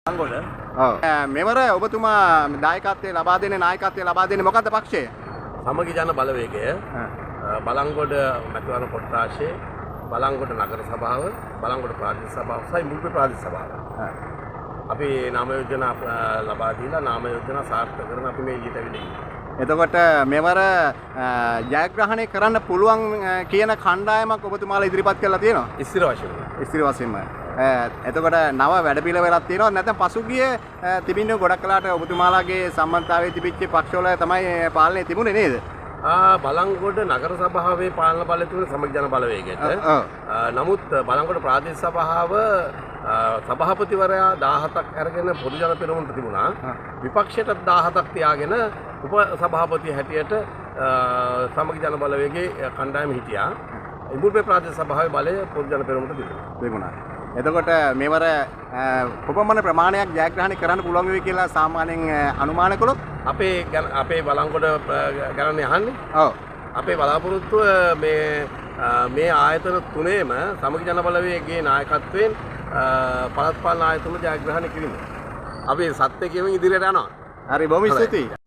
බලංගොඩ. ඔව්. මෙවර ඔබතුමා නායකත්වයේ ලබා දෙන්නේ මොකද්ද පක්ෂය? සමගි ජන බලවේගය. බලංගොඩ මැතිවරණ කොට්ටාශයේ බලංගොඩ නගර සභාව, බලංගොඩ ප්‍රාදේශ සභාව සහ මුල්පේ ප්‍රාදේශ සභාව. අපි නාම යෝජනා ලබා දීලා නාම යෝජනා සාර්ථක කරන අපි මේ ඊට ඇවිල්ලා ඉන්නේ. එතකොට මෙවර ජයග්‍රහණය කරන්න පුළුවන් කියන කණ්ඩායමක් ඔබතුමාලා ඉදිරිපත් කරලා තියෙනවා. ස්ථිර වශයෙන්ම. එතකොට නව වැඩපිළිවෙලක් තියෙනවා නැත්නම් පසුගිය තිබින්න ගොඩක් කලකට ඔබතුමාලාගේ සම්බන්ධතාවයේ තිබිච්ච පක්ෂවල තමයි පාලනය තිබුණේ නේද? බලංගොඩ නගර සභාවේ පාලන බලය තිබුණ සමගි ජන බලවේගයට. නමුත් බලංගොඩ ප්‍රාදේශ සභාව සභාපතිවරයා 17ක් අරගෙන පොදු ජන පෙරමුණට තිබුණා. විපක්ෂයට 17ක් තියාගෙන උප සභාපති හැටියට සමගි ජන බලවේගයේ කණ්ඩායම හිටියා. මුල්පේ ප්‍රාදේශ සභාවේ බලය පොදු ජන පෙරමුණට තිබුණා. එතකොට මෙවර කොපමණ ප්‍රමාණයක් ජයග්‍රහණය කරන්න පුළුවන් වෙයි කියලා සාමාන්‍යයෙන් අනුමාන කළොත් අපේ බලංගොඩ ගණන් යහන්නේ. ඔව්. අපේ බලාපොරොත්තුව මේ ආයතන තුනේම සමගි ජන බලවේගයේ නායකත්වයෙන් පළාත් පාලන ආයතන ජයග්‍රහණය කිරීම. අපි සත්‍ය කියමින් ඉදිරියට යනවා. හරි බොහොම ස්තුතියි.